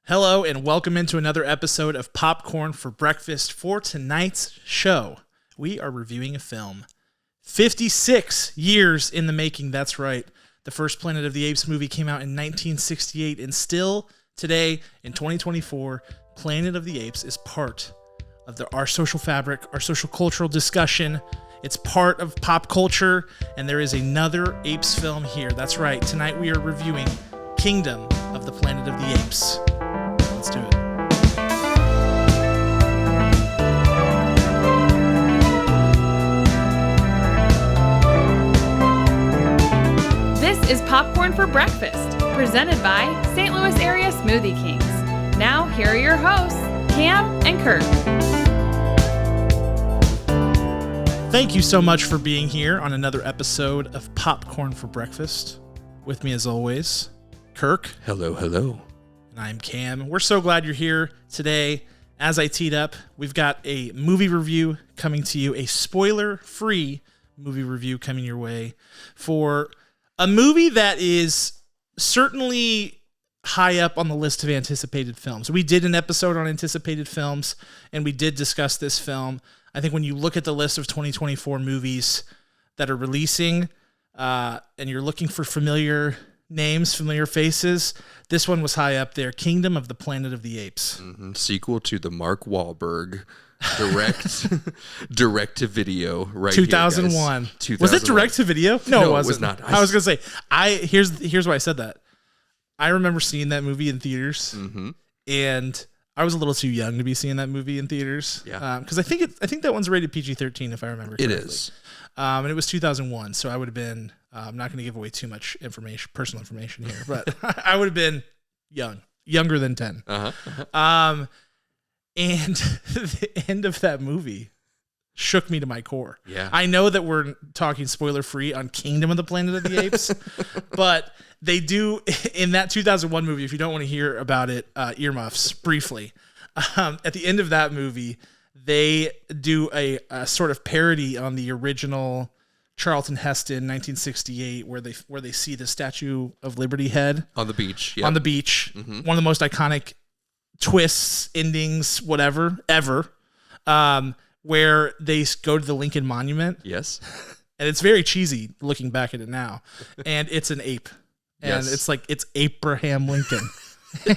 Hello and welcome into another episode of Popcorn for Breakfast. For tonight's show, we are reviewing a film 56 years in the making. That's right. The first Planet of the Apes movie came out in 1968, and still today in 2024, Planet of the Apes is part of our social fabric, our social cultural discussion. It's part of pop culture, and there is another Apes film here. That's right. Tonight we are reviewing Kingdom of the Planet of the Apes. Let's do it. This is Popcorn for Breakfast, presented by St. Louis Area Smoothie Kings. Now, here are your hosts, Cam and Kirk. Thank you so much for being here on another episode of Popcorn for Breakfast. With me, as always, Kirk. Hello, hello. And I'm Cam. We're so glad you're here today. As I teed up, we've got a movie review coming to you, a spoiler-free movie review coming your way for a movie that is certainly high up on the list of anticipated films. We did an episode on anticipated films, and we did discuss this film. I think when you look at the list of 2024 movies that are releasing, and you're looking for familiar names, familiar faces, this one was high up there. Kingdom of the Planet of the Apes. Mm-hmm. Sequel to the Mark Wahlberg direct to video, right? 2001. Here, guys. Was it direct to video? No, it wasn't. It was not. I was gonna say, here's why I said that. I remember seeing that movie in theaters, and I was a little too young to be seeing that movie in theaters. Yeah, because I think that one's rated PG-13 if I remember correctly. It is. And it was 2001, so I would have been. I'm not going to give away too much personal information here, but I would have been younger than 10. And the end of that movie shook me to my core. Yeah, I know that we're talking spoiler free on Kingdom of the Planet of the Apes, but they do in that 2001 movie. If you don't want to hear about it, earmuffs briefly. At the end of that movie, they do a sort of parody on the original Charlton Heston 1968, where they see the Statue of Liberty head on the beach. Yep. On the beach, one of the most iconic twists, endings, whatever ever, where they go to the Lincoln Monument. Yes, and it's very cheesy looking back at it now, and it's an ape, and it's like it's Abraham Lincoln.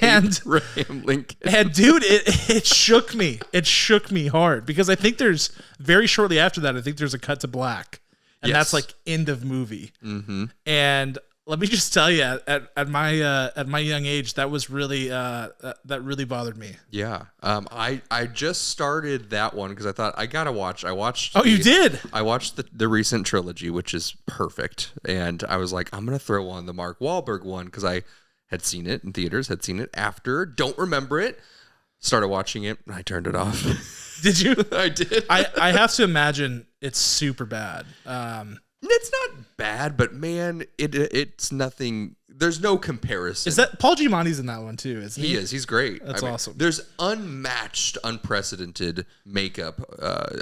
And Abraham Lincoln. And dude, it shook me. It shook me hard because I think there's very shortly after that, I think there's a cut to black. And that's like end of movie. Mm-hmm. And let me just tell you, at my young age, that was really that really bothered me. Yeah, I just started that one because I thought I gotta watch. I watched. Oh, you did? I watched the recent trilogy, which is perfect, and I was like, I'm gonna throw on the Mark Wahlberg one because I had seen it in theaters, had seen it after, don't remember it. Started watching it, and I turned it off. Did you? I did. I have to imagine it's super bad. It's not bad, but man, it's nothing. There's no comparison. Is that Paul Giamatti's in that one too? Isn't he? He is. He's great. That's awesome. There's unmatched, unprecedented makeup.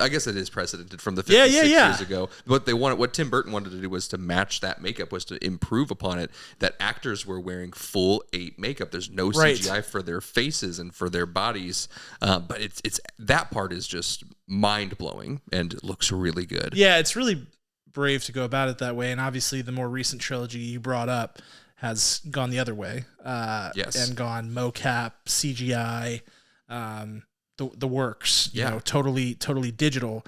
I guess it is precedented from the 56 years ago. What Tim Burton wanted to do was to match that makeup, was to improve upon it. That actors were wearing full ape makeup. There's no CGI for their faces and for their bodies, but it's that part is just mind blowing and it looks really good. Yeah, it's really brave to go about it that way, and obviously the more recent trilogy you brought up has gone the other way. And gone mocap, CGI, the works. You know, totally digital.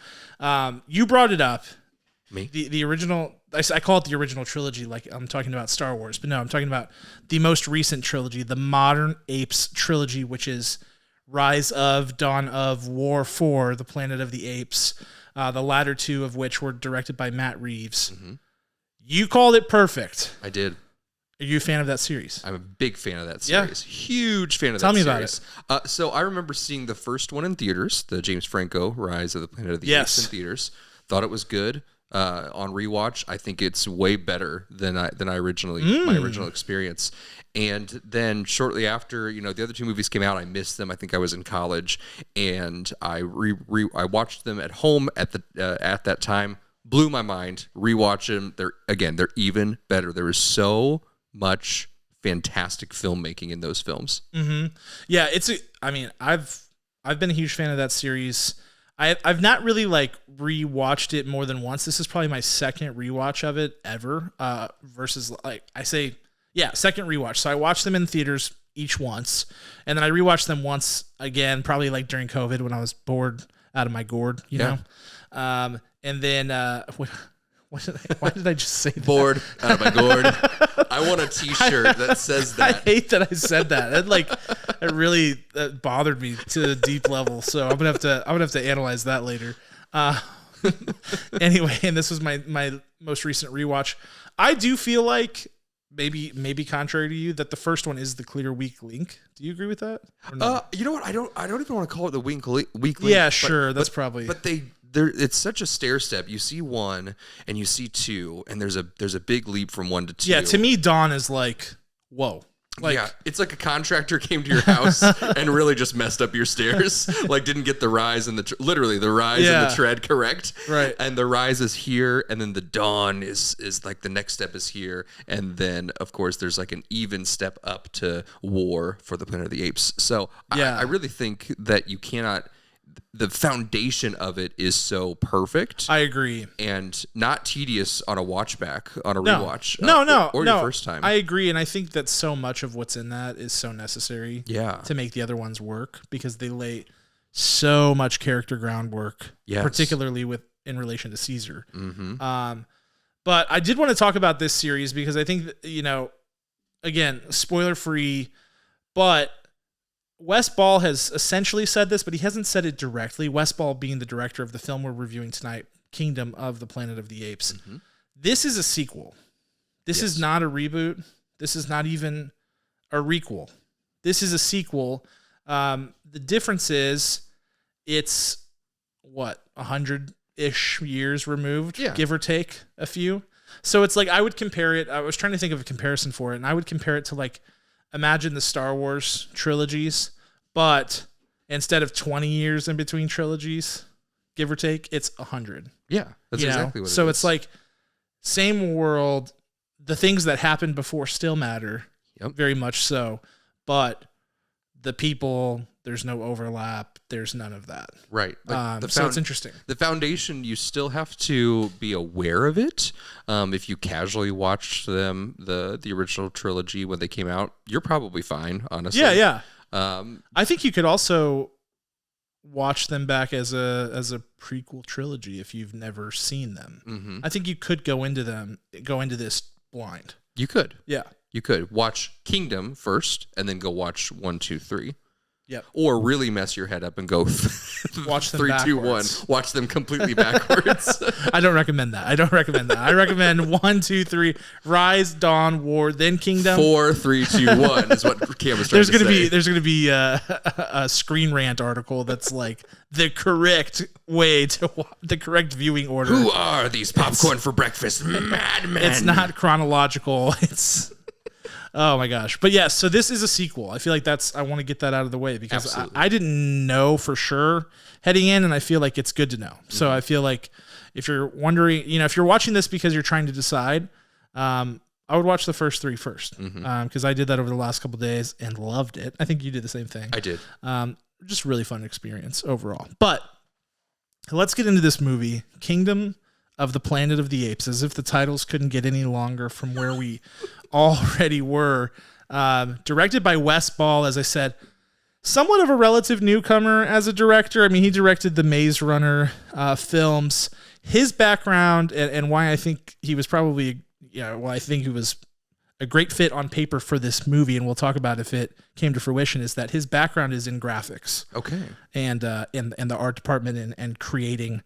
You brought it up. Me? The original. I call it the original trilogy, like I'm talking about Star Wars, but no, I'm talking about the most recent trilogy, the modern Apes trilogy, which is Rise of, Dawn of, War for, the Planet of the Apes. The latter two of which were directed by Matt Reeves. Mm-hmm. You called it perfect. I did. Are you a fan of that series? I'm a big fan of that series. Yeah. Huge fan of Tell that me series. About it. So I remember seeing the first one in theaters, the James Franco Rise of the Planet of the Apes in theaters. Thought it was good. On rewatch, I think it's way better than my original experience. And then shortly after, the other two movies came out, I missed them. I think I was in college, and I watched them at home at that time. Blew my mind. Rewatch them. They're even better. There is so much fantastic filmmaking in those films. Mm-hmm. Yeah, I've been a huge fan of that series. I've not really like rewatched it more than once. This is probably my second rewatch of it ever. Versus second rewatch. So I watched them in theaters each once, and then I rewatched them once again, probably like during COVID when I was bored out of my gourd, you know. And then why did I just say that? Bored out of my gourd. I want a T-shirt that says that. I hate that I said that. It really bothered me to a deep level. So I'm gonna have to analyze that later. Anyway, and this was my most recent rewatch. I do feel like maybe contrary to you that the first one is the clear weak link. Do you agree with that? Or no? You know what? I don't even want to call it the weak link. Yeah, sure. That's probably. But it's such a stair step. You see 1 and you see 2, and there's a big leap from 1 to 2. Yeah, to me, Dawn is like, whoa. Like, yeah, it's like a contractor came to your house and really just messed up your stairs. Like, didn't get the rise and literally the rise and the tread correct. Right. And the rise is here, and then the dawn is like the next step is here, and then of course there's like an even step up to War for the Planet of the Apes. So yeah, I really think that you cannot. The foundation of it is so perfect. I agree. And not tedious on a rewatch. Or your first time. I agree. And I think that so much of what's in that is so necessary to make the other ones work, because they lay so much character groundwork, particularly in relation to Caesar. Mm-hmm. But I did want to talk about this series because I think that, again, spoiler free, but Wes Ball has essentially said this, but he hasn't said it directly. Wes Ball being the director of the film we're reviewing tonight, Kingdom of the Planet of the Apes. Mm-hmm. This is a sequel. This is not a reboot. This is not even a requel. This is a sequel. The difference is it's 100-ish years removed, give or take a few. So it's like, I would compare it. I was trying to think of a comparison for it, and I would compare it to like, imagine the Star Wars trilogies, but instead of 20 years in between trilogies, give or take, it's 100. Yeah, that's exactly what it is. So it's like, same world, the things that happened before still matter, very much so, but the people, there's no overlap, there's none of that. Right. So it's interesting. The foundation, you still have to be aware of it. If you casually watched them, the original trilogy when they came out, you're probably fine, honestly. Yeah. I think you could also watch them back as a prequel trilogy if you've never seen them. Mm-hmm. I think you could go into this blind. You could. Yeah. You could watch Kingdom first and then go watch 1, 2, 3. Yep. Or really mess your head up and go watch them 3, 2, 1. Watch them completely backwards. I don't recommend that. I recommend 1, 2, 3, Rise, Dawn, War, then Kingdom. 4, 3, 2, 1 is what Cam was trying to say. There's gonna be a Screen Rant article that's like the correct way to the correct viewing order. Who are these popcorn for breakfast madmen? It's not chronological. It's oh my gosh. But yes, so this is a sequel. I feel like I want to get that out of the way because I didn't know for sure heading in, and I feel like it's good to know. So I feel like if you're wondering, if you're watching this because you're trying to decide, I would watch the first 3 first, because I did that over the last couple of days and loved it. I think you did the same thing. I did. Just really fun experience overall. But let's get into this movie, Kingdom of the Planet of the Apes, as if the titles couldn't get any longer from where we already were. Directed by Wes Ball, as I said, somewhat of a relative newcomer as a director. I mean, he directed the Maze Runner films. His background and why I think he was probably, I think he was a great fit on paper for this movie, and we'll talk about if it came to fruition, is that his background is in graphics. Okay. And the art department and creating,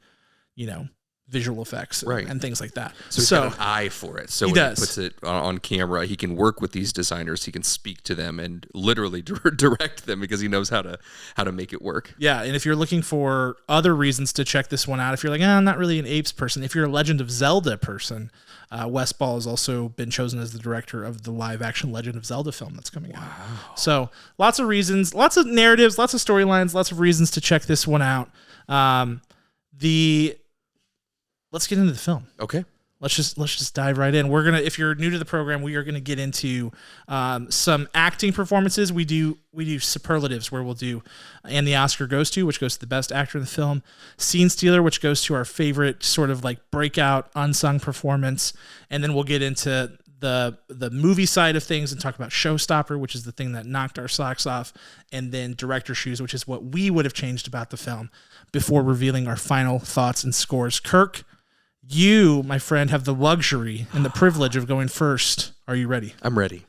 visual effects and things like that. So he's got an eye for it. So when he puts it on camera, he can work with these designers. He can speak to them and literally direct them because he knows how to make it work. Yeah, and if you're looking for other reasons to check this one out, if you're like, I'm not really an Apes person, if you're a Legend of Zelda person, Wes Ball has also been chosen as the director of the live-action Legend of Zelda film that's coming out. So lots of reasons, lots of narratives, lots of storylines, lots of reasons to check this one out. Let's get into the film. Okay. let's just dive right in. If you're new to the program, we are gonna get into some acting performances. We do superlatives, where we'll do and the Oscar goes to, which goes to the best actor in the film, scene stealer, which goes to our favorite sort of like breakout unsung performance, and then we'll get into the movie side of things and talk about showstopper, which is the thing that knocked our socks off, and then director shoes, which is what we would have changed about the film, before revealing our final thoughts and scores. Kirk, you, my friend, have the luxury and the privilege of going first. Are you ready? I'm ready.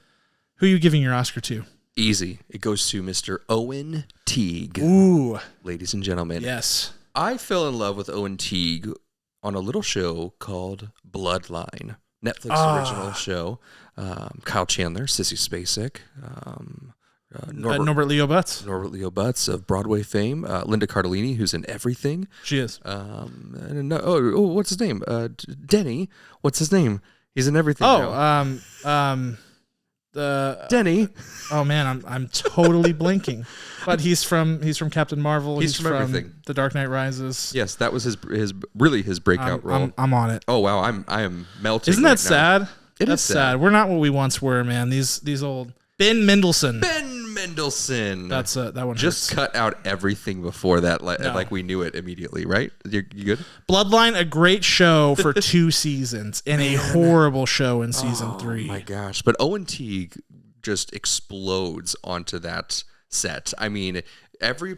Who are you giving your Oscar to? Easy. It goes to Mr. Owen Teague. Ooh. Ladies and gentlemen. Yes. I fell in love with Owen Teague on a little show called Bloodline. Netflix original show. Kyle Chandler, Sissy Spacek, Norbert Leo Butz. Norbert Leo Butz of Broadway fame. Linda Cardellini, who's in everything. She is. What's his name? Denny. What's his name? He's in everything. Denny. Oh man, I'm totally blinking. But he's from Captain Marvel. He's from everything. The Dark Knight Rises. Yes, that was his breakout role. I'm on it. Oh wow, I am melting. Isn't that right sad? Now. That's sad. We're not what we once were, man. These old Ben Mendelsohn. That's that one. Just hurts. cut out everything before that, like we knew it immediately, right? You good? Bloodline, a great show for 2 seasons, and a horrible show in season 3. Oh my gosh! But Owen Teague just explodes onto that set. I mean, every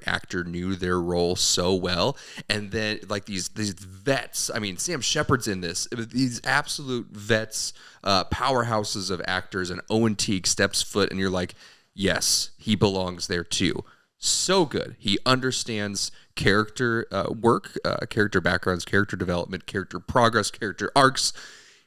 actor knew their role so well, and then like these vets. I mean, Sam Shepard's in this. These absolute vets, powerhouses of actors, and Owen Teague steps foot, and you're like, yes, he belongs there too. So good. He understands character work, character backgrounds, character development, character progress, character arcs.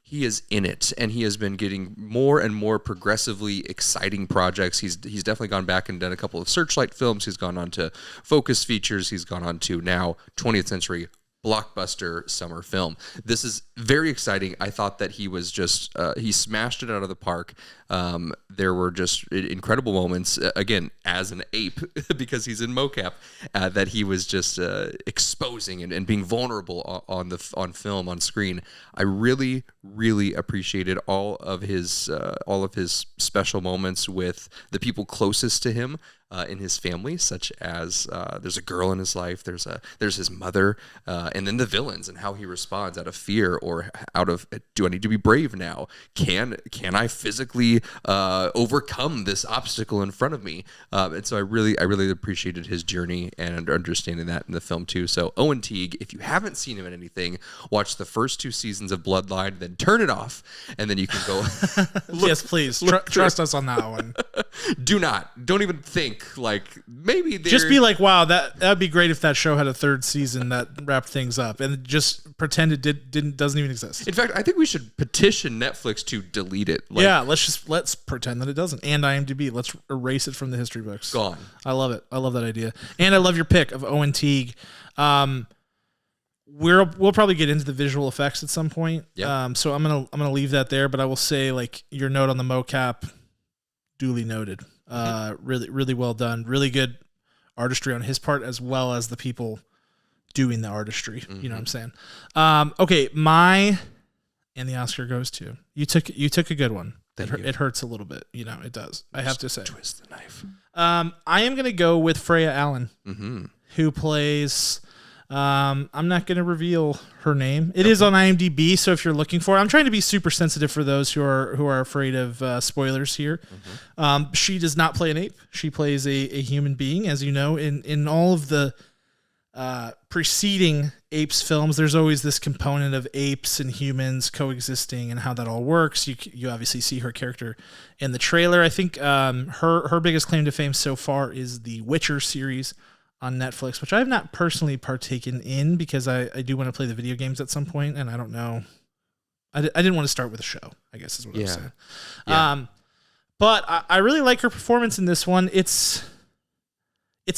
He is in it, and he has been getting more and more progressively exciting projects. He's definitely gone back and done a couple of Searchlight films. He's gone on to Focus features. He's gone on to now 20th century blockbuster summer film. This is very exciting. I thought that he was just he smashed it out of the park. There were just incredible moments, again, as an ape, because he's in mocap, that he was just exposing and being vulnerable on film, on screen. I really, really appreciated all of his special moments with the people closest to him in his family, such as there's a girl in his life, there's his mother, and then the villains and how he responds out of fear or out of, do I need to be brave now? Can I physically overcome this obstacle in front of me? And so I really appreciated his journey and understanding that in the film too. So Owen Teague, if you haven't seen him in anything, watch the first 2 seasons of Bloodline, then turn it off, and then you can go. Yes, please trust us on that one. Don't even think like maybe just be like, wow, that'd be great if that show had a 3rd season that wrapped things up, and just pretend it doesn't even exist. In fact, I think we should petition Netflix to delete it. Yeah, let's pretend that it doesn't. And IMDb, let's erase it from the history books. Gone. I love it. I love that idea, and I love your pick of Owen Teague. We'll probably get into the visual effects at some point. Yeah. So I'm gonna leave that there, but I will say, like, your note on the mocap, duly noted. Really, really well done. Really good artistry on his part, as well as the people doing the artistry. Mm-hmm. You know what I'm saying? Okay, and the Oscar goes to you. Took a good one. It hurts a little bit. You know, it does. I have to say. Twist the knife. I am gonna go with Freya Allen, mm-hmm. who plays. I'm not going to reveal her name. It is on IMDb, so if you're looking for it, I'm trying to be super sensitive for those who are afraid of spoilers here. Mm-hmm. She does not play an ape. She plays a human being, as you know. In all of the preceding Apes films, there's always this component of apes and humans coexisting and how that all works. You obviously see her character in the trailer. I think her biggest claim to fame so far is the Witcher series on Netflix, which I have not personally partaken in because I do want to play the video games at some point, and I don't know. I didn't want to start with a show, I guess is what I'm saying. Yeah. But I really like her performance in this one. It's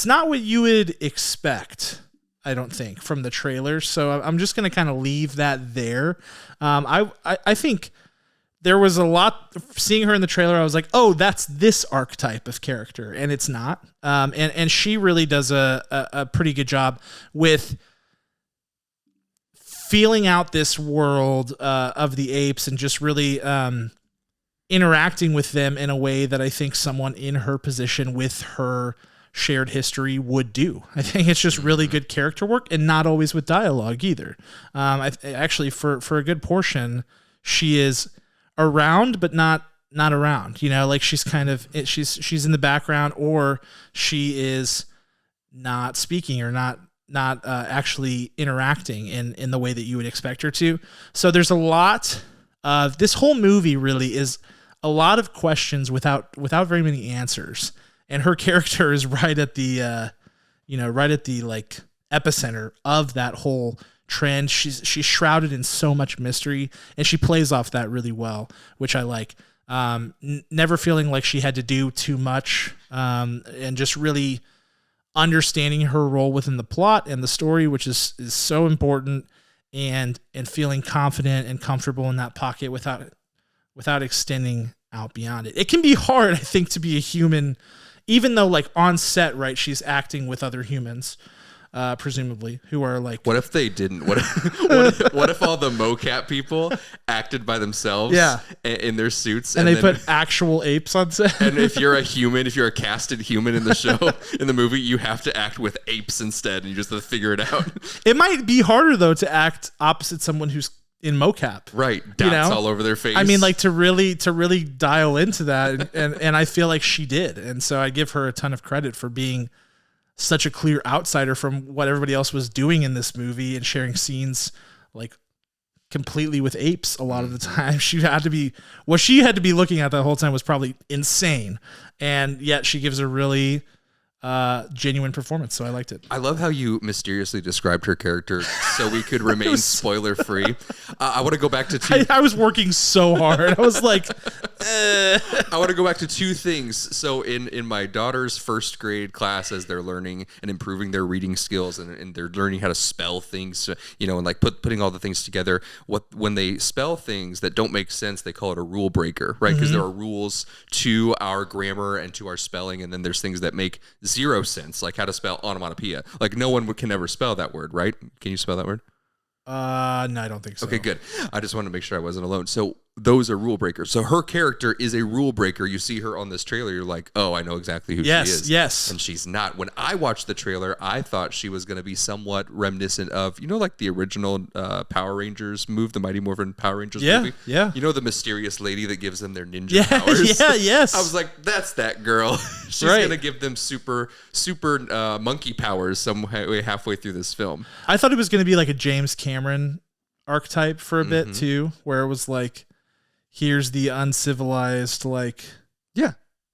not what you would expect, I don't think, from the trailer. So I'm just going to kind of leave that there. I think there was a lot, seeing her in the trailer, I was like, oh, that's this archetype of character, and it's not. And she really does a pretty good job with feeling out this world of the apes and just really interacting with them in a way that I think someone in her position with her shared history would do. I think it's just really good character work, and not always with dialogue either. Actually, for a good portion, she is around, but not around. You know, like she's kind of she's in the background, or she is not speaking or not actually interacting in the way that you would expect her to. So there's a lot of this whole movie really is a lot of questions without very many answers. And her character is right at the like epicenter of that whole trend. She's shrouded in so much mystery, and she plays off that really well, which I like. Never feeling like she had to do too much, and just really understanding her role within the plot and the story, which is so important, and feeling confident and comfortable in that pocket without extending out beyond it. It can be hard, I think, to be a human, even though like on set, right, she's acting with other humans, presumably, who are like... What if they didn't? What if all the mocap people acted by themselves in their suits? And they put actual apes on set? And if you're a casted human in the show, in the movie, you have to act with apes instead, and you just have to figure it out. It might be harder, though, to act opposite someone who's in mocap, right? Dots all over their face. I mean, like to really dial into that, and I feel like she did, and so I give her a ton of credit for being such a clear outsider from what everybody else was doing in this movie and sharing scenes like completely with apes a lot of the time. She had to be looking at the whole time was probably insane, and yet she gives a really genuine performance, so I liked it. I love how you mysteriously described her character so we could remain spoiler free. I want to go back to I was working so hard. I was like, I want to go back to two things. So in my daughter's first grade class, as they're learning and improving their reading skills, and they're learning how to spell things, you know, and like putting all the things together. When they spell things that don't make sense, they call it a rule breaker, right? Because there are rules to our grammar and to our spelling, and then there's things that make zero sense, like how to spell onomatopoeia. Like no one can ever spell that word, right? Can you spell that word? No, I don't think so. Okay, good. I just wanted to make sure I wasn't alone. So those are rule breakers. So her character is a rule breaker. You see her on this trailer, you're like, oh, I know exactly who she is. Yes. And she's not. When I watched the trailer, I thought she was going to be somewhat reminiscent of, you know, like the original Power Rangers movie, the Mighty Morphin Power Rangers movie? Yeah. You know, the mysterious lady that gives them their ninja powers? Yes. I was like, that's that girl. She's going to give them super monkey powers somewhere halfway through this film. I thought it was going to be like a James Cameron archetype for a bit too, where it was like, here's the uncivilized like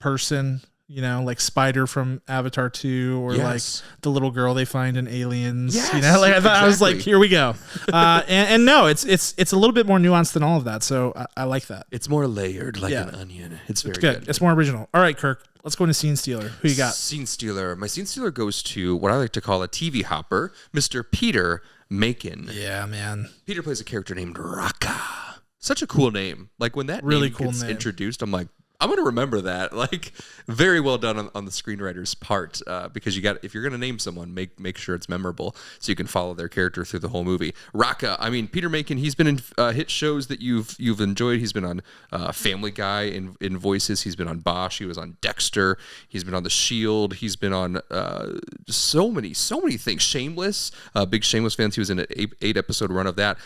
person, you know, like Spider from Avatar 2, or like the little girl they find in Aliens. You know, like I was like, here we go. And no, it's a little bit more nuanced than all of that. So I like that. It's more layered, like an onion. It's very good. It's more original. All right, Kirk, let's go into Scene Stealer. Who you got? Scene Stealer. My Scene Stealer goes to what I like to call a TV hopper, Mr. Peter Macon. Yeah, man. Peter plays a character named Raka. Such a cool name. Like when that really name cool gets name. introduced, I'm like, I'm going to remember that. Like, very well done on the screenwriter's part, because if you're going to name someone, make sure it's memorable so you can follow their character through the whole movie. Raka, I mean, Peter Macon, he's been in hit shows that you've enjoyed. He's been on Family Guy in voices. He's been on Bosch. He was on Dexter. He's been on The Shield. He's been on so many things. Shameless, big Shameless fans. He was in an 8-episode run of that.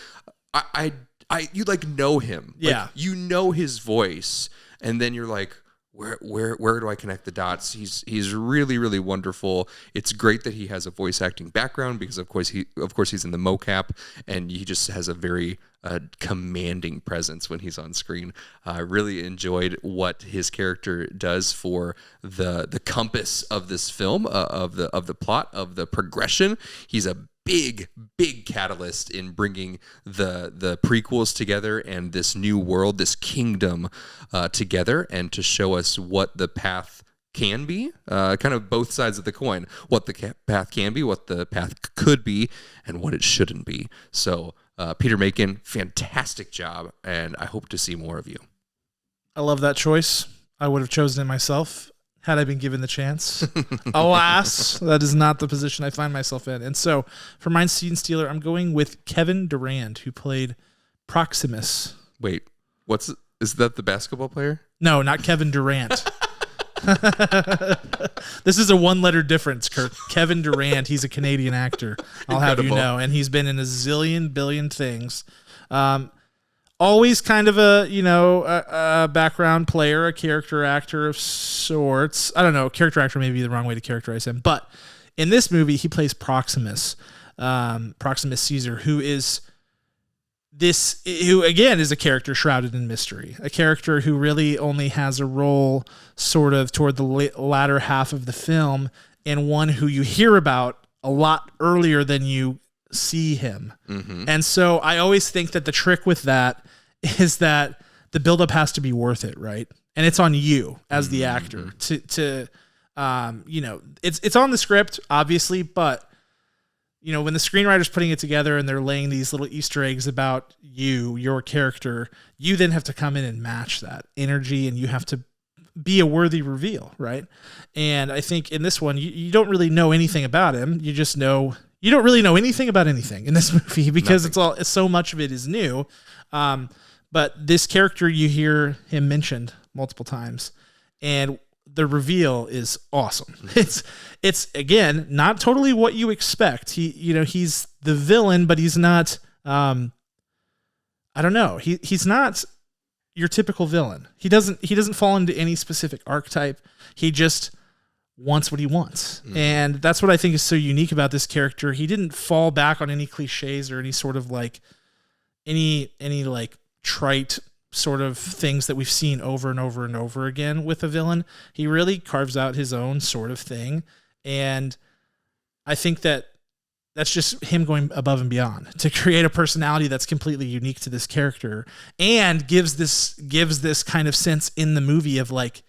You like know him. Yeah. Like, you know his voice. And then you're like, where do I connect the dots? He's really, really wonderful. It's great that he has a voice acting background, because of course he's in the mocap, and he just has a very commanding presence when he's on screen. I really enjoyed what his character does for the compass of this film, of the plot, of the progression. He's a big catalyst in bringing the prequels together and this new world, this kingdom together, and to show us what the path can be, kind of both sides of the coin, what the path can be, what the path could be, and what it shouldn't be. So Peter Macon, fantastic job, and I hope to see more of you. I love that choice. I would have chosen it myself had I been given the chance. Alas, that is not the position I find myself in. And so for my scene stealer, I'm going with Kevin Durant, who played Proximus. Wait, is that the basketball player? No, not Kevin Durant. This is a one-letter difference, Kirk. Kevin Durant, he's a Canadian actor. I'll have you know, and he's been in a zillion billion things. Always kind of a background player, a character actor of sorts. I don't know, character actor may be the wrong way to characterize him, but in this movie he plays Proximus, Proximus Caesar, who again is a character shrouded in mystery, a character who really only has a role sort of toward the latter half of the film, and one who you hear about a lot earlier than you see him. Mm-hmm. And so I always think that the trick with that is that the buildup has to be worth it, right? And it's on you as the actor to it's on the script, obviously, but when the screenwriter's putting it together and they're laying these little Easter eggs about your character, you then have to come in and match that energy, and you have to be a worthy reveal, right? And I think in this one, you don't really know anything about him. You just know you don't really know anything about anything in this movie because it's so much of it is new. But this character, you hear him mentioned multiple times, and the reveal is awesome. It's again not totally what you expect. He's the villain, but he's not. I don't know. He's not your typical villain. He doesn't fall into any specific archetype. He just wants what he wants. And that's what I think is so unique about this character. He didn't fall back on any cliches or any sort of like any like trite sort of things that we've seen over and over and over again with a villain. He really carves out his own sort of thing. And I think that that's just him going above and beyond to create a personality that's completely unique to this character, and gives this kind of sense in the movie of like,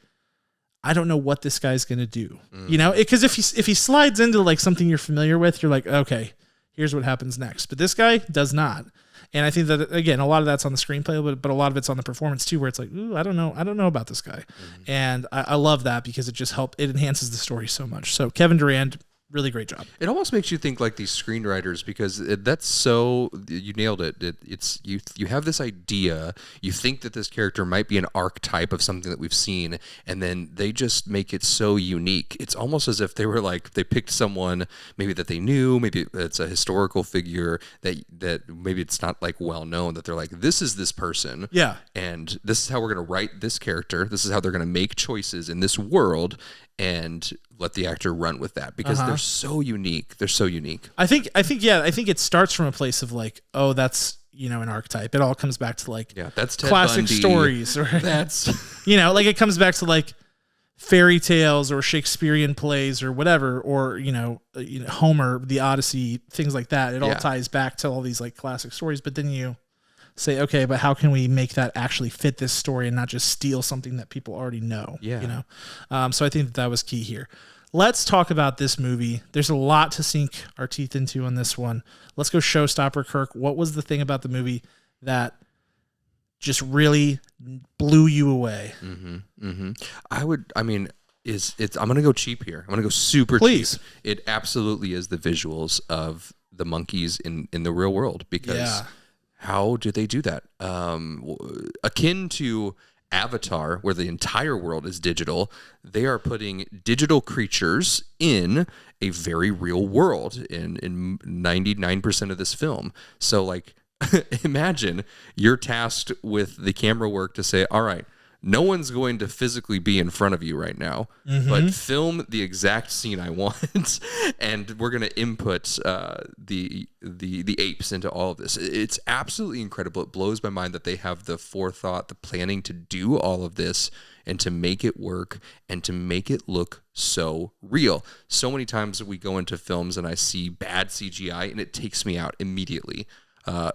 I don't know what this guy's going to do, because if he slides into like something you're familiar with, you're like, okay, here's what happens next. But this guy does not. And I think that, again, a lot of that's on the screenplay, but a lot of it's on the performance too, where it's like, ooh, I don't know about this guy. And I love that because it enhances the story so much. So Kevin Durant, really great job. It almost makes you think like these screenwriters, because that's so, you nailed it. It's you have this idea, you think that this character might be an archetype of something that we've seen, and then they just make it so unique. It's almost as if they were like, they picked someone maybe that they knew, maybe it's a historical figure that maybe it's not like well known, that they're like, this is this person. Yeah. And this is how we're going to write this character. This is how they're going to make choices in this world, and let the actor run with that, because they're so unique. They're so unique. I think it starts from a place of like, oh, that's, an archetype. It all comes back to like, that's Ted classic Bundy. Stories, or that's, like it comes back to like fairy tales or Shakespearean plays or whatever, or, Homer, the Odyssey, things like that. It all ties back to all these like classic stories, but then you say, okay, but how can we make that actually fit this story and not just steal something that people already know? Yeah. So I think that was key here. Let's talk about this movie. There's a lot to sink our teeth into on this one. Let's go showstopper, Kirk. What was the thing about the movie that just really blew you away? I'm going to go cheap here. I'm going to go super Please. cheap. It absolutely is the visuals of the monkeys in the real world, because how do they do that? Akin to Avatar, where the entire world is digital, they are putting digital creatures in a very real world in 99% of this film. So like, imagine you're tasked with the camera work to say, all right, no one's going to physically be in front of you right now, but film the exact scene I want, and we're going to input the apes into all of this. It's absolutely incredible. It blows my mind that they have the forethought, the planning to do all of this and to make it work and to make it look so real. So many times we go into films and I see bad CGI and it takes me out immediately.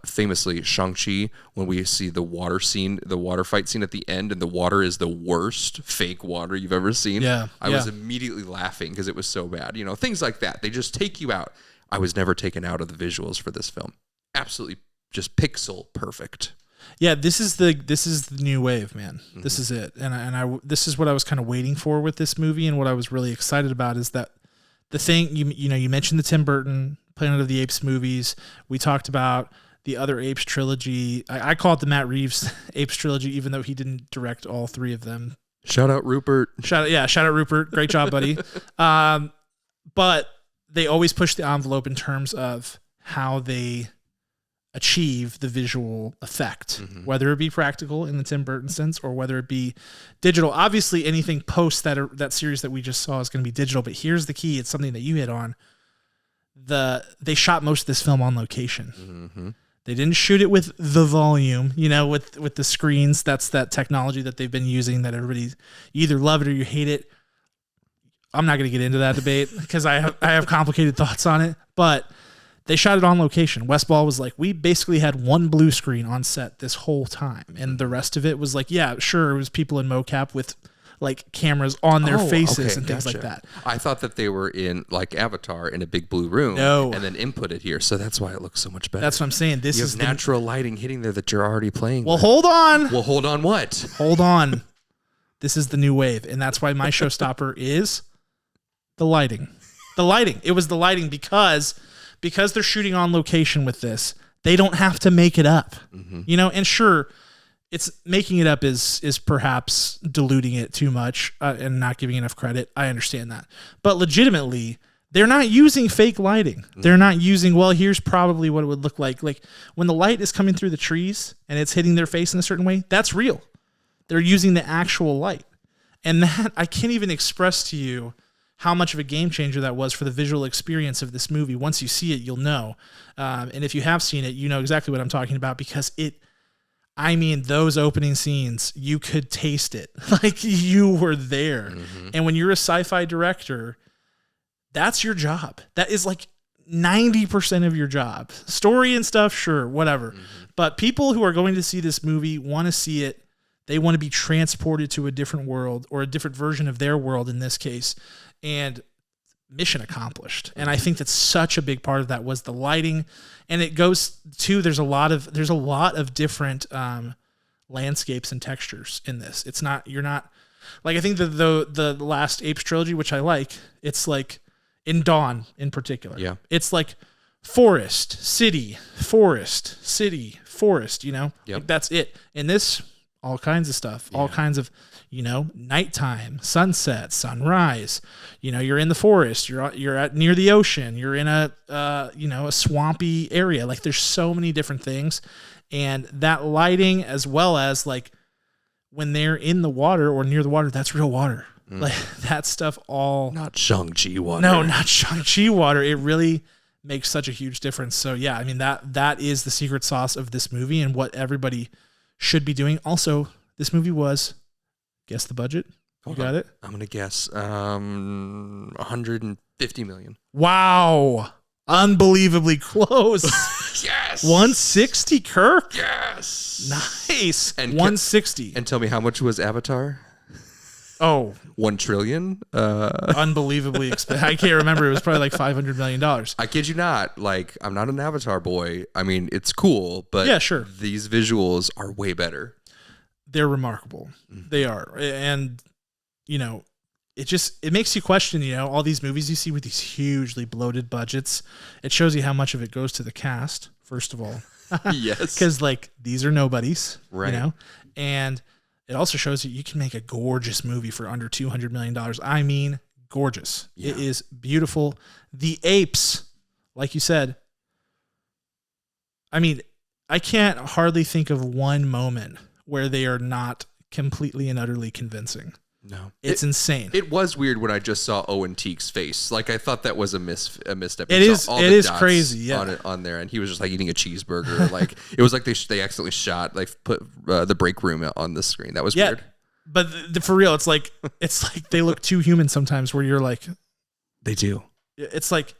Famously, Shang-Chi, when we see the water fight scene at the end, and the water is the worst fake water you've ever seen. I was immediately laughing because it was so bad. Things like that. They just take you out. I was never taken out of the visuals for this film. Absolutely just pixel perfect. Yeah, this is the new wave, man. Mm-hmm. This is it, and this is what I was kind of waiting for with this movie, and what I was really excited about is that the thing you mentioned the Tim Burton Planet of the Apes movies. We talked about the other Apes trilogy. I call it the Matt Reeves Apes trilogy, even though he didn't direct all three of them. Shout out Rupert. Shout out Rupert. Great job, buddy. But they always push the envelope in terms of how they achieve the visual effect, whether it be practical in the Tim Burton sense or whether it be digital. Obviously, anything post that series that we just saw is going to be digital. But here's the key: it's something that you hit on. They shot most of this film on location. Mm-hmm. They didn't shoot it with the volume, with the screens. That's that technology that they've been using that everybody, you either love it or you hate it. I'm not going to get into that debate because I have complicated thoughts on it, but they shot it on location. Westball was like, we basically had one blue screen on set this whole time. And the rest of it was like, yeah, sure. It was people in mocap with like cameras on their faces and things like that. I thought that they were in like Avatar in a big blue room and then inputted here. So that's why it looks so much better. That's what I'm saying. This is natural lighting hitting there that you're already playing. Well, hold on. Well, hold on what? Hold on. This is the new wave. And that's why my showstopper is the lighting. The lighting. It was the lighting because they're shooting on location with this. They don't have to make it up. Mm-hmm. And sure, it's making it up is perhaps diluting it too much and not giving enough credit. I understand that. But legitimately, they're not using fake lighting. Mm-hmm. They're not using, well, here's probably what it would look like. Like when the light is coming through the trees and it's hitting their face in a certain way, that's real. They're using the actual light. And that, I can't even express to you how much of a game changer that was for the visual experience of this movie. Once you see it, you'll know. And if you have seen it, you know exactly what I'm talking about because those opening scenes, you could taste it. Like you were there. Mm-hmm. And when you're a sci-fi director, that's your job. That is like 90% of your job. Story and stuff, sure, whatever. Mm-hmm. But people who are going to see this movie want to see it. They want to be transported to a different world or a different version of their world in this case. And mission accomplished. And I think that's such a big part of that was the lighting. And it goes to, there's a lot of different landscapes and textures in this. It's not, you're not like, I think the last Apes trilogy, which I like, it's like in Dawn in particular. Yeah. It's like forest, city, forest, Yep. Like that's it. In this, all kinds of stuff, all kinds of, nighttime, sunset, sunrise, you're in the forest, you're at near the ocean, you're in a swampy area. Like there's so many different things. And that lighting, as well as like when they're in the water or near the water, that's real water. Mm. Like that stuff all. Not Shang-Chi water. No, not Shang-Chi water. It really makes such a huge difference. So yeah, I mean, that is the secret sauce of this movie and what everybody should be doing. Also, this movie was, guess the budget. You got it? I'm going to guess 150 million. Wow. Unbelievably close. Yes. 160, Kirk? Yes. Nice. And 160. And tell me, how much was Avatar? Oh. 1 trillion? Unbelievably expensive. I can't remember. It was probably like $500 million. I kid you not. Like, I'm not an Avatar boy. I mean, it's cool, but yeah, sure. These visuals are way better. They're remarkable. Mm-hmm. They are. And, it makes you question, all these movies you see with these hugely bloated budgets. It shows you how much of it goes to the cast, first of all. Yes. Because, these are nobodies, right. And it also shows you can make a gorgeous movie for under $200 million. I mean, gorgeous. Yeah. It is beautiful. The Apes, like you said, I mean, I can't hardly think of one moment where they are not completely and utterly convincing. No. It's insane. It was weird when I just saw Owen Teague's face. Like, I thought that was a missed episode. It is crazy, yeah. On there, and he was just, eating a cheeseburger. Like, it was like they accidentally shot, put the break room on the screen. That was weird. But for real, it's like they look too human sometimes where you're like... They do. It's like...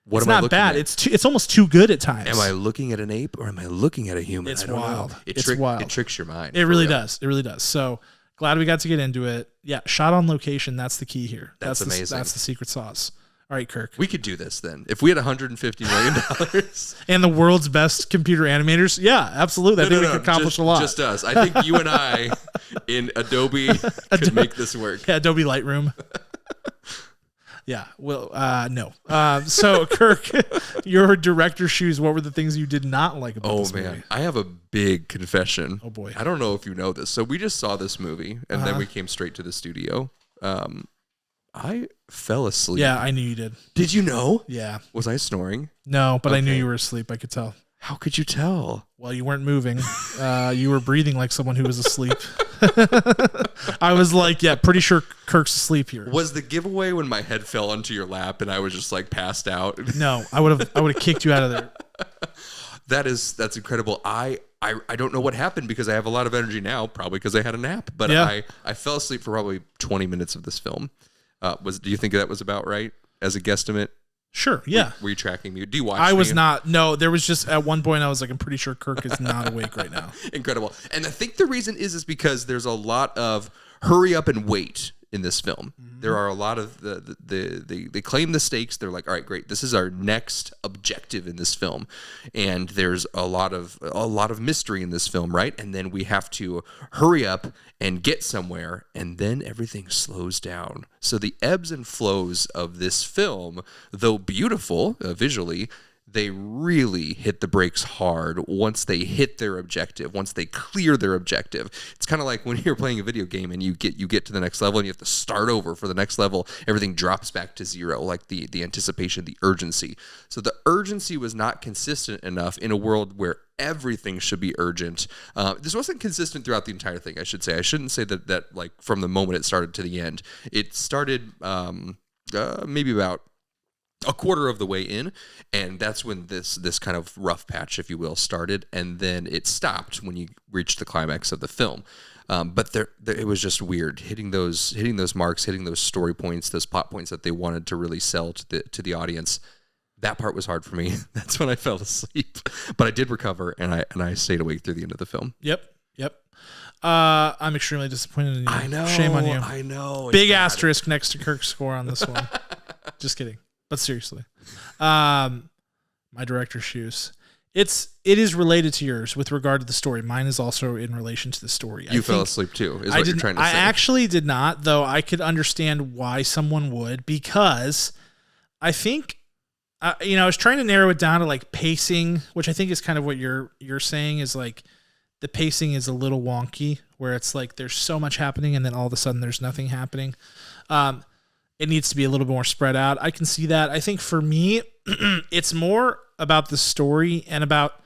What it's am I not looking bad. At? It's almost too good at times. Am I looking at an ape or am I looking at a human? It's I don't wild. know. It's wild. It tricks your mind. It really does. It really does. So glad we got to get into it. Yeah, shot on location. That's the key here. That's amazing. That's the secret sauce. All right, Kirk. We could do this then. If we had $150 million. And the world's best computer animators? Yeah, absolutely. I think we could accomplish a lot. Just us. I think you and I in Adobe could make this work. Yeah, Adobe Lightroom. Yeah, well, no. So, Kirk, your director shoes, what were the things you did not like about this movie? I have a big confession. Oh, boy. I don't know if you know this. So we just saw this movie, and then we came straight to the studio. I fell asleep. Yeah, I knew you did. Did you know? Yeah. Was I snoring? No, but I knew you were asleep. I could tell. How could you tell? Well, you weren't moving. You were breathing like someone who was asleep. I was like, yeah, pretty sure Kirk's asleep here. Was the giveaway when my head fell onto your lap and I was just like passed out? No, I would have kicked you out of there. That's incredible. I don't know what happened because I have a lot of energy now, probably because I had a nap. But yeah. I fell asleep for probably 20 minutes of this film. Do you think that was about right as a guesstimate? Sure, yeah. Were you tracking me? Do you watch I me? was not. No, there was just at one point I was like, I'm pretty sure Kirk is not awake right now. Incredible. And I think the reason is because there's a lot of hurry up and wait in this film. Mm-hmm. There are a lot of they claim the stakes. They're like, all right, great. This is our next objective in this film. And there's a lot of mystery in this film, right? And then we have to hurry up and get somewhere, and then everything slows down. So the ebbs and flows of this film, though beautiful visually, they really hit the brakes hard once they hit their objective, once they clear their objective. It's kind of like when you're playing a video game and you get to the next level and you have to start over for the next level, everything drops back to zero, like the anticipation, the urgency. So the urgency was not consistent enough in a world where everything should be urgent. This wasn't consistent throughout the entire thing, I should say. I shouldn't say that like from the moment it started to the end. It started maybe about a quarter of the way in, and that's when this kind of rough patch, if you will, started, and then it stopped when you reached the climax of the film. But it was just weird hitting those marks, hitting those story points, those plot points that they wanted to really sell to the audience. That part was hard for me. That's when I fell asleep, but I did recover, and I stayed awake through the end of the film. Yep. I'm extremely disappointed in you. I know. Shame on you. I know. Big asterisk next to Kirk's score on this one. Just kidding. But seriously, my director's shoes. It is related to yours with regard to the story. Mine is also in relation to the story. You fell asleep too, is what you're trying to say. I actually did not, though I could understand why someone would, because I think, I was trying to narrow it down to like pacing, which I think is kind of what you're saying is like the pacing is a little wonky, where it's like there's so much happening and then all of a sudden there's nothing happening. It needs to be a little bit more spread out. I can see that. I think for me, it's more about the story and about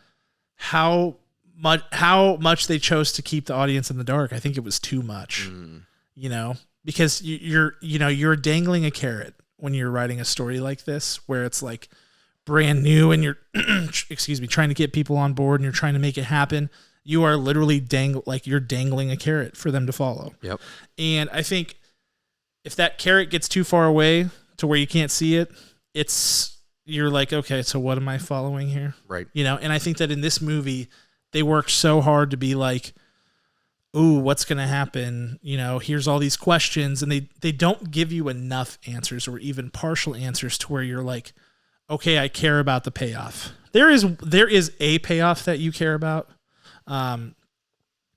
how much they chose to keep the audience in the dark. I think it was too much, because you're dangling a carrot when you're writing a story like this, where it's like brand new and you're, trying to get people on board and you're trying to make it happen. You are literally dangling a carrot for them to follow. Yep. And I think if that carrot gets too far away to where you can't see it, you're like, okay, so what am I following here? Right. And I think that in this movie, they worked so hard to be like, ooh, what's going to happen? Here's all these questions. And they don't give you enough answers or even partial answers to where you're like, okay, I care about the payoff. There is a payoff that you care about,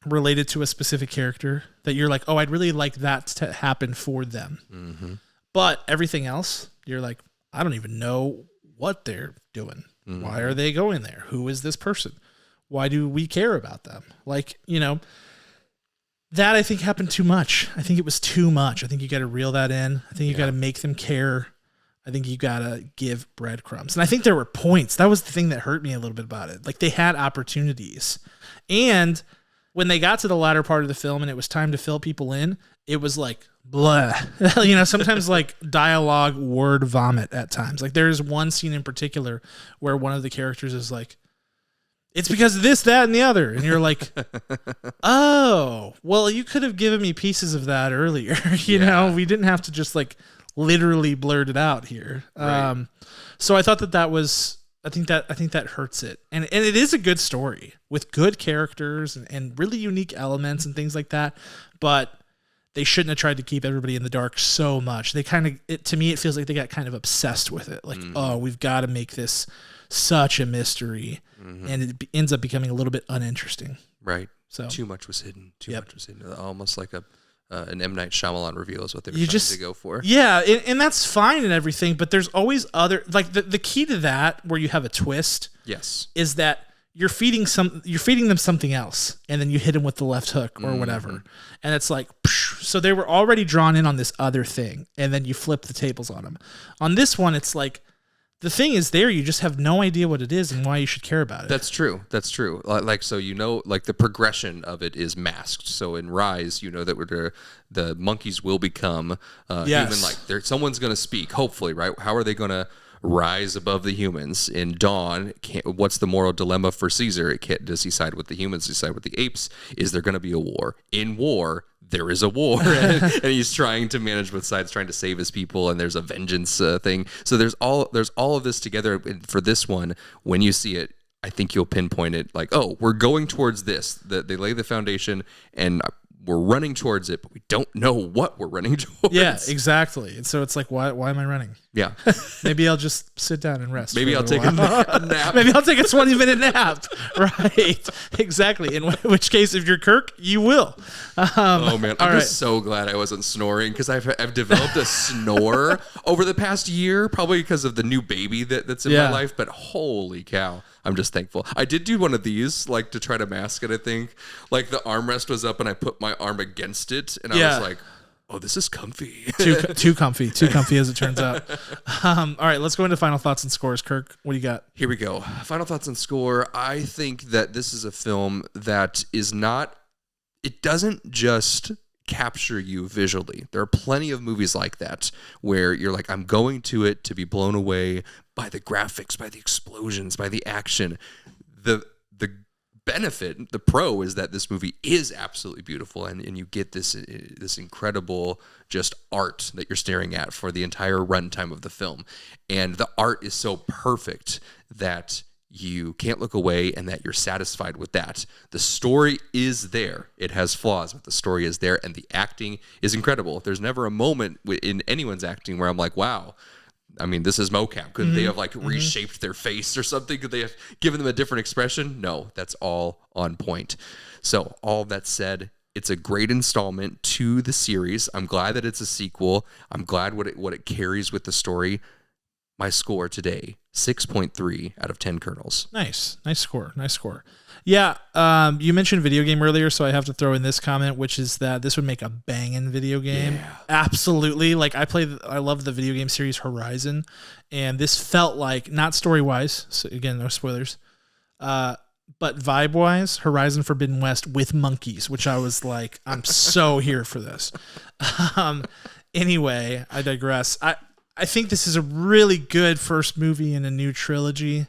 related to a specific character that you're like, oh, I'd really like that to happen for them. Mm-hmm. But everything else, you're like, I don't even know what they're doing. Mm-hmm. Why are they going there? Who is this person? Why do we care about them? That I think happened too much. I think it was too much. I think you got to reel that in. I think you got to make them care. I think you got to give breadcrumbs. And I think there were points. That was the thing that hurt me a little bit about it. Like they had opportunities. And when they got to the latter part of the film and it was time to fill people in, it was like, blah. Sometimes like dialogue, word vomit at times. Like there's one scene in particular where one of the characters is like, it's because of this, that, and the other. And you're like, oh, well, you could have given me pieces of that earlier. We didn't have to just like literally blurt it out here. Right. So I thought that was, I think that hurts it. And it is a good story with good characters and really unique elements and things like that. But they shouldn't have tried to keep everybody in the dark so much. They to me, it feels like they got kind of obsessed with it. Like, oh, we've got to make this such a mystery. And it ends up becoming a little bit uninteresting. Right. So too much was hidden. Too much was hidden. Almost like an M. Night Shyamalan reveal is what they were trying to go for. Yeah, and that's fine and everything, but there's always other, like the key to that where you have a twist. Yes. Is that you're feeding them something else, and then you hit them with the left hook or whatever, and it's like, so they were already drawn in on this other thing, and then you flip the tables on them. On this one, it's like the thing is there, you just have no idea what it is and why you should care about it. That's true. Like, so like the progression of it is masked. So in Rise, that the monkeys will become human. Like someone's going to speak. Hopefully, right? How are they going to rise above the humans? In Dawn, what's the moral dilemma for Caesar? Does he side with the humans? Does he side with the apes? Is there going to be a war? In War, there is a war, and he's trying to manage both sides, trying to save his people, and there's a vengeance thing. So there's all of this together. For this one, when you see it, I think you'll pinpoint it like, oh, we're going towards this. They lay the foundation, and we're running towards it, but we don't know what we're running towards. Yeah, exactly. And so it's like, why am I running? Yeah. Maybe I'll just sit down and rest. Maybe I'll take a nap. Maybe I'll take a 20-minute nap. Right. Exactly. In which case, if you're Kirk, you will. Oh, man. I'm just so glad I wasn't snoring, because I've developed a snore over the past year, probably because of the new baby that's in my life. But holy cow, I'm just thankful. I did do one of these, like, to try to mask it, I think. Like, the armrest was up, and I put my arm against it, and I was like, oh, this is comfy. Too comfy as it turns out. All right, let's go into final thoughts and scores. Kirk, what do you got? Here we go. Final thoughts and score. I think that this is a film that is not, it doesn't just capture you visually. There are plenty of movies like that where you're like, I'm going to it to be blown away by the graphics, by the explosions, by the action. The benefit, the pro, is that this movie is absolutely beautiful, and you get this incredible just art that you're staring at for the entire runtime of the film. And the art is so perfect that you can't look away and that you're satisfied with that. The story is there. It has flaws, but the story is there, and the acting is incredible. There's never a moment in anyone's acting where I'm like, wow, I mean, this is mocap. Couldn't they have reshaped their face or something? Could they have given them a different expression? No, that's all on point. So all that said, it's a great installment to the series. I'm glad that it's a sequel. I'm glad what it carries with the story. My score today, 6.3 out of 10 kernels. Nice score. Yeah, you mentioned video game earlier, so I have to throw in this comment, which is that this would make a banging video game. Yeah. Absolutely. Like, I love the video game series Horizon, and this felt like, not story-wise, so again, no spoilers, but vibe-wise, Horizon Forbidden West with monkeys, which I was like, I'm so here for this. Anyway, I digress. I think this is a really good first movie in a new trilogy.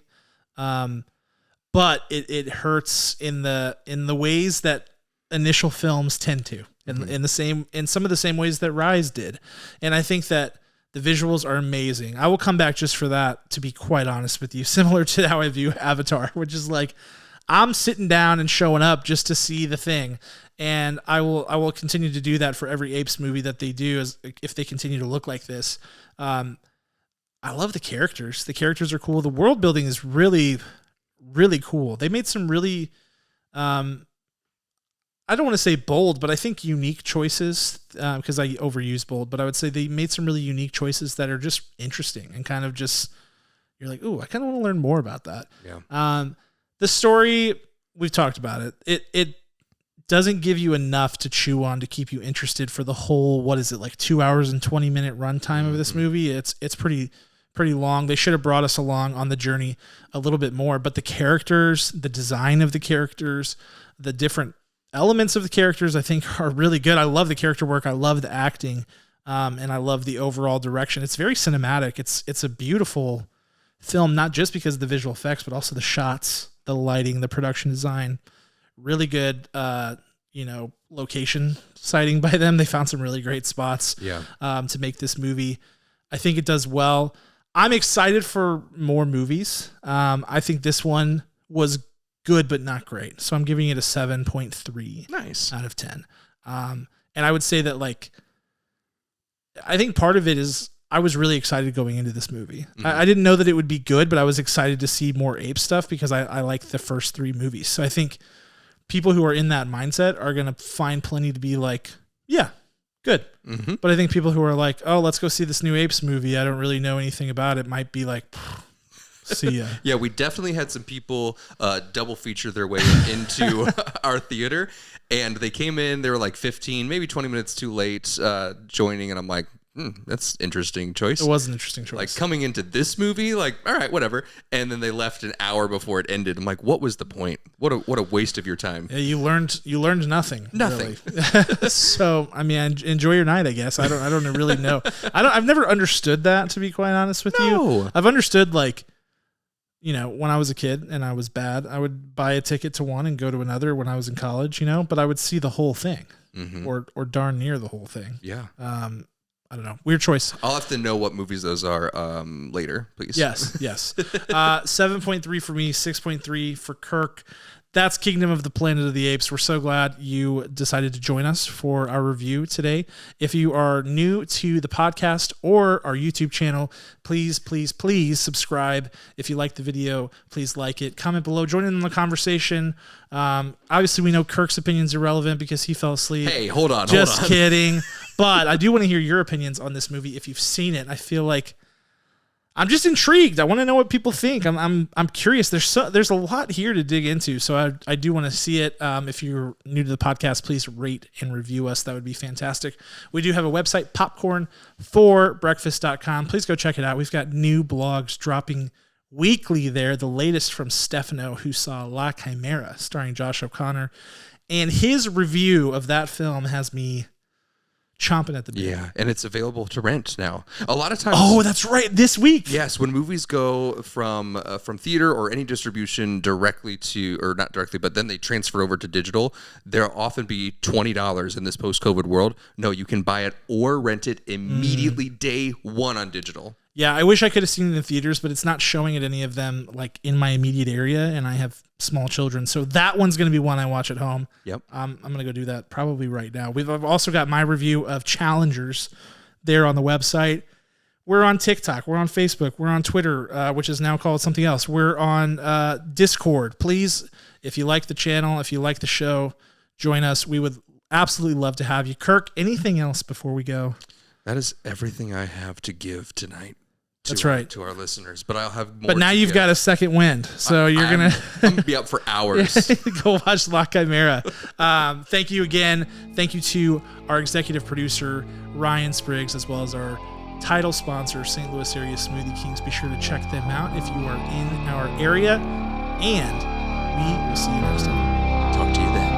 But it hurts in the ways that initial films tend to, in some of the same ways that Rise did. And I think that the visuals are amazing. I will come back just for that, to be quite honest with you, similar to how I view Avatar, which is like, I'm sitting down and showing up just to see the thing. And I will continue to do that for every Apes movie that they do, as if they continue to look like this. I love the characters. The characters are cool. The world building is really, really cool. They made some really, I don't want to say bold, but I think unique choices, because I overuse bold, but I would say they made some really unique choices that are just interesting and kind of just, you're like, ooh, I kind of want to learn more about that. Yeah. The story, we've talked about it. It doesn't give you enough to chew on to keep you interested for the whole, what is it, like 2 hours and 20-minute runtime of this movie. It's pretty long. They should have brought us along on the journey a little bit more, but the characters, the design of the characters, the different elements of the characters, I think are really good. I love the character work. I love the acting. And I love the overall direction. It's very cinematic. It's a beautiful film, not just because of the visual effects, but also the shots, the lighting, the production design. Really good, location sighting by them. They found some really great spots to make this movie. I think it does well. I'm excited for more movies. I think this one was good, but not great. So I'm giving it a 7.3 out of 10. And I would say that, like, I think part of it is I was really excited going into this movie. I didn't know that it would be good, but I was excited to see more Ape stuff because I like the first 3 movies. So I think people who are in that mindset are going to find plenty to be like, yeah, good. But I think people who are like, oh, let's go see this new Apes movie, I don't really know anything about it, might be like, see ya. Yeah, we definitely had some people double feature their way into our theater, and they came in, they were like 15, maybe 20 minutes too late joining, and I'm like, that's interesting choice. It was an interesting choice. Like coming into this movie, like, all right, whatever. And then they left an hour before it ended. I'm like, what was the point? What a waste of your time. Yeah, you learned nothing. Nothing. Really. So, I mean, enjoy your night, I guess. I don't really know. I've never understood that, to be quite honest with you. I've understood, like, you know, when I was a kid and I was bad, I would buy a ticket to one and go to another when I was in college, you know, but I would see the whole thing or darn near the whole thing. Yeah. I don't know. Weird choice. I'll have to know what movies those are later, please. Yes. 7.3 for me, 6.3 for Kirk. That's Kingdom of the Planet of the Apes. We're so glad you decided to join us for our review today. If you are new to the podcast or our YouTube channel, please subscribe. If you like the video, please like it. Comment below. Join in the conversation. Obviously, we know Kirk's opinion's irrelevant because he fell asleep. Hey, hold on. Just kidding. But I do want to hear your opinions on this movie if you've seen it. I feel like I'm just intrigued. I want to know what people think. I'm curious. There's a lot here to dig into, so I do want to see it. If you're new to the podcast, please rate and review us. That would be fantastic. We do have a website, popcornforbreakfast.com. Please go check it out. We've got new blogs dropping weekly there. The latest from Stefano, who saw La Chimera, starring Josh O'Connor, and his review of that film has me chomping at the bit. Yeah, and it's available to rent now. A lot of times. Oh, that's right. This week. Yes, when movies go from theater or any distribution directly to, or not directly, but then they transfer over to digital, there'll often be $20 in this post-COVID world. No, you can buy it or rent it immediately day one on digital. Yeah, I wish I could have seen it in the theaters, but it's not showing at any of them like in my immediate area, and I have small children, so that one's going to be one I watch at home. Yep. I'm going to go do that probably right now. I've also got my review of Challengers there on the website. We're on TikTok. We're on Facebook. We're on Twitter, which is now called something else. We're on Discord. Please, if you like the channel, if you like the show, join us. We would absolutely love to have you. Kirk, anything else before we go? That is everything I have to give tonight. That's right. To our listeners, but I'll have more. But now you've got a second wind, so I'm going to be up for hours. Go watch La Chimera. Thank you again. Thank you to our executive producer, Ryan Spriggs, as well as our title sponsor, St. Louis Area Smoothie Kings. Be sure to check them out if you are in our area, and we will see you next time. Talk to you then.